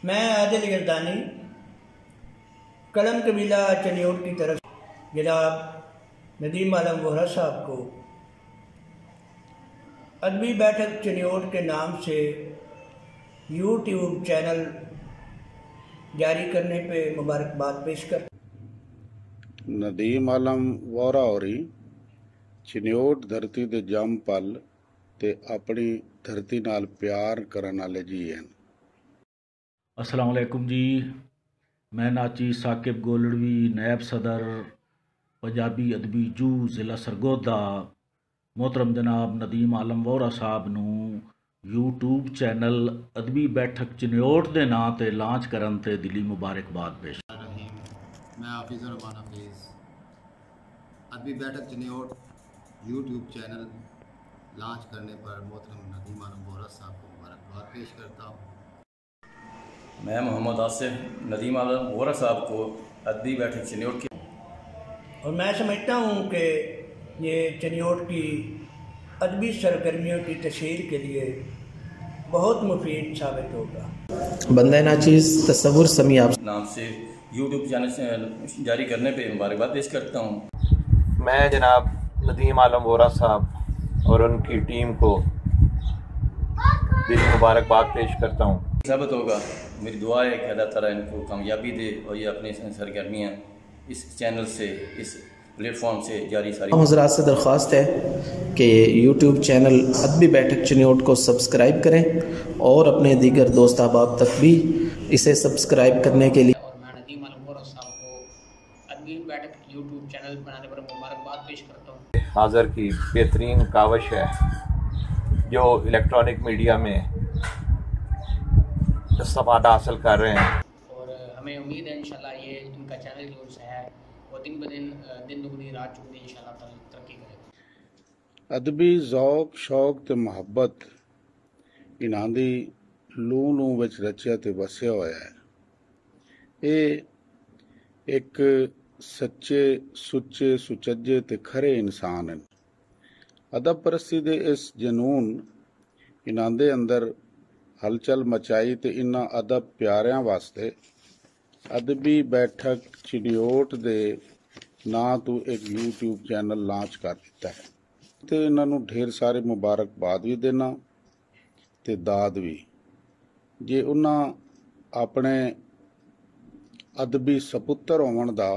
میں عادل گردانی کلم قبیلہ چنیوٹ کی طرف جناب ندیم عالم وہرا صاحب کو ادبی بیٹھک چنیوٹ کے نام سے یوٹیوب چینل جاری کرنے پہ مبارکباد پیش کر ندیم عالم وہرا ہوری چنیوٹ دھرتی دے جم پل تے اپنی دھرتی نال پیار کرن والے جی ہیں۔ السلام علیکم جی، میں ناچی ثاقب گولڑوی نائب صدر پنجابی ادبی جو ضلع سرگودا محترم جناب ندیم عالم وہرا صاحب نو یوٹیوب چینل ادبی بیٹھک چنیوٹ دے ناں تے لانچ کرن تے دلی مبارکباد پیش۔ میں حافظ الرحمان حفیظ ادبی بیٹھک چنیوٹ یوٹیوب چینل لانچ کرنے پر محترم ندیم عالم وہرا صاحب کو مبارکباد پیش کرتا ہوں۔ میں محمد آصف ندیم عالم وہرا صاحب کو ادبی بیٹھک چنیوٹ کی اور میں سمجھتا ہوں کہ یہ چنیوٹ کی ادبی سرگرمیوں کی تشہیر کے لیے بہت مفید ثابت ہوگا۔ بندہ ناچیز تصور سمیع آپ نام سے یوٹیوب چینل جاری کرنے پہ مبارکباد پیش کرتا ہوں۔ میں جناب ندیم عالم وہرا صاحب اور ان کی ٹیم کو دلی مبارکباد پیش کرتا ہوں۔ ثابت ہوگا، میری دعا ہے کہ اللہ تعالیٰ ان کو کامیابی دے اور یہ اپنی سرگرمیاں اس چینل سے اس پلیٹ فارم سے جاری ساری حضرات سے درخواست ہے کہ یوٹیوب چینل ادبی بیٹھک چنیوٹ کو سبسکرائب کریں اور اپنے دیگر دوست احباب تک بھی اسے سبسکرائب کرنے کے لیے اور میں ندیم عالم وہرا صاحب کو ادبی بیٹھک یوٹیوب چینل بنانے پر مبارکباد پیش کرتا ہوں۔ حاضر کی بہترین کاوش ہے جو الیکٹرانک میڈیا میں استفادہ حاصل کر رہے ہیں، اور ہمیں امید ہے انشاءاللہ یہ ان کا چینل جو ہے وہ دن بدن دن دگنی رات چگنی انشاءاللہ تعالی ترقی کرے گا۔ ادبی ذوق شوق تے محبت انہاں دی لوں وچ رچیا تے وسیا ہویا ہے۔ اے ایک سچے سچے سچجے تے کھرے انسان ہیں۔ ادب پرستی دے اس جنون انہاں دے اندر ہلچل مچائی تے انہاں ادب پیاریاں واسطے ادبی بیٹھک چنیوٹ دے ناں تو ایک یوٹیوب چینل لانچ کر دیتا ہے تے انہاں نو ڈھیر سارے مبارکباد بھی دینا تے داد بھی جے انہاں اپنے ادبی سپتر ہون دا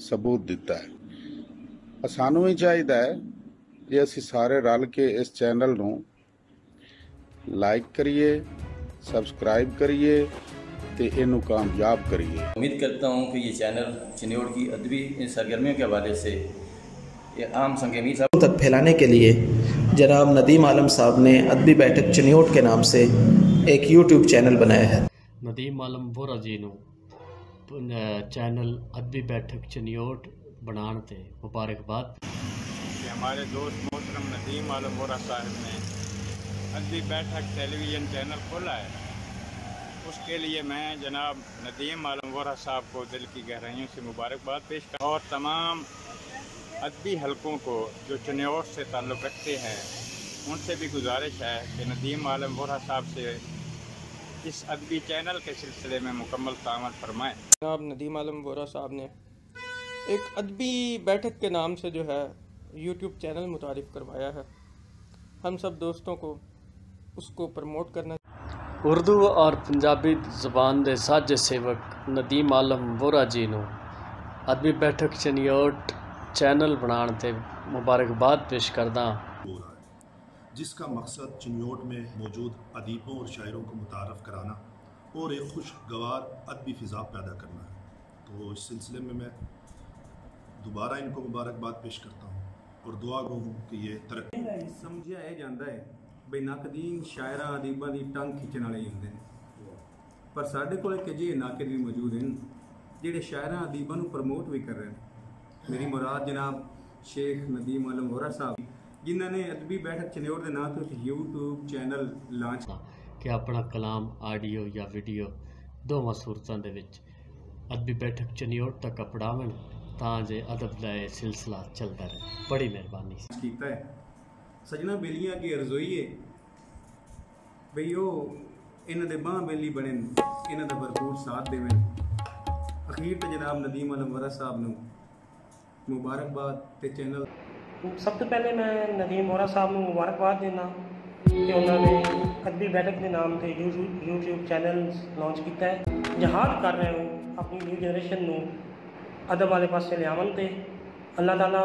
ثبوت دیتا ہے۔ سانوں بھی چاہیے ہے کہ اسی سارے رل کے اس چینل نو لائک کریے، سبسکرائب کریے تے اینو کامیاب کریے۔ امید کرتا ہوں کہ یہ چینل چنیوٹ کی ادبی سرگرمیوں کے حوالے سے یہ عام سنگینی صاحب تک پھیلانے کے لیے جناب ندیم عالم صاحب نے ادبی بیٹھک چنیوٹ کے نام سے ایک یوٹیوب چینل بنایا ہے۔ ندیم عالم وہرا جی نو چینل ادبی بیٹھک چنیوٹ بنان تے مبارکباد کہ ہمارے دوست محترم ندیم عالم وہرا صاحب نے ادبی بیٹھک ٹیلی ویژن چینل کھولا ہے۔ اس کے لیے میں جناب ندیم عالم وہرا صاحب کو دل کی گہرائیوں سے مبارکباد پیش کرتا ہوں اور تمام ادبی حلقوں کو جو چنیوٹ سے تعلق رکھتے ہیں ان سے بھی گزارش ہے کہ ندیم عالم وہرا صاحب سے اس ادبی چینل کے سلسلے میں مکمل تعاون فرمائیں۔ جناب ندیم عالم وہرا صاحب نے ایک ادبی بیٹھک کے نام سے جو ہے یوٹیوب چینل متعارف کروایا ہے، ہم سب دوستوں کو اس کو پروموٹ کرنا۔ اردو اور پنجابی زبان دے ساجے سیوک ندیم عالم وہرا جی نو ادبی بیٹھک چنیوٹ چینل بنان تے مبارکباد پیش کردا جس کا مقصد چنیوٹ میں موجود ادیبوں اور شاعروں کو متعارف کرانا اور ایک خوشگوار ادبی فضا پیدا کرنا ہے۔ تو اس سلسلے میں دوبارہ ان کو مبارکباد پیش کرتا ہوں اور دعا گو ہوں کہ یہ ترقی سمجھا یہ جاتا ہے بھئی ناقدین شاعراں ادیباں دی ٹنگ کھچن والے ہوندے نے، پر ساڈے کول ایک جہے ناقد بھی موجود ہیں جہڑے شاعراں ادیباں نو پروموٹ بھی کر رہے ہیں۔ میری مراد جناب شیخ ندیم عالم وہرا صاحب جنہوں نے ادبی بیٹھک چنیوٹ دے نام تو یوٹیوب چینل لانچ کہ اپنا کلام آڈیو یا ویڈیو دونوں صورتوں دے وچ ادبی بیٹھک چنیوٹ تک اپڑاون تاں جے ادب دا سلسلہ چلتا رہے۔ بڑی مہربانی کیتا ہے۔ سجنا بیلیاں کی ارزوئی ہے بھئی وہ ਇਹਨਾਂ ਦੇ ਬਾਂਹ ਬੇਲੀ ਬਣੇ, ਇਹਨਾਂ ਦਾ ਭਰਪੂਰ ਸਾਥ ਦੇਵਨ। ਅਖੀਰ ਤੇ ਜਨਾਬ ਨਦੀਮ ਆਲਮ ਵੋਰਾ ਸਾਹਿਬ ਨੂੰ ਮੁਬਾਰਕਬਾਦ ਤੇ ਚੈਨਲ। ਸਭ ਤੋਂ ਪਹਿਲੇ ਮੈਂ ਨਦੀਮ ਵੋਰਾ ਸਾਹਿਬ ਨੂੰ ਮੁਬਾਰਕਬਾਦ ਦਿੰਦਾ ਕਿ ਉਹਨਾਂ ਨੇ ਅਦਬੀ ਬੈਠਕ ਦੇ ਨਾਮ ਤੇ YouTube ਚੈਨਲ ਲਾਂਚ ਕੀਤਾ ਹੈ। ਜਹਾਦ ਕਰ ਰਹੇ ਹੋ ਆਪਣੀ ਨਿਊ ਜਨਰੇਸ਼ਨ ਨੂੰ ਅਦਬ ਵਾਲੇ ਪਾਸੇ ਲਿਆਵਣ ਤੇ ਅੱਲਾਹ ਤਾਲਾ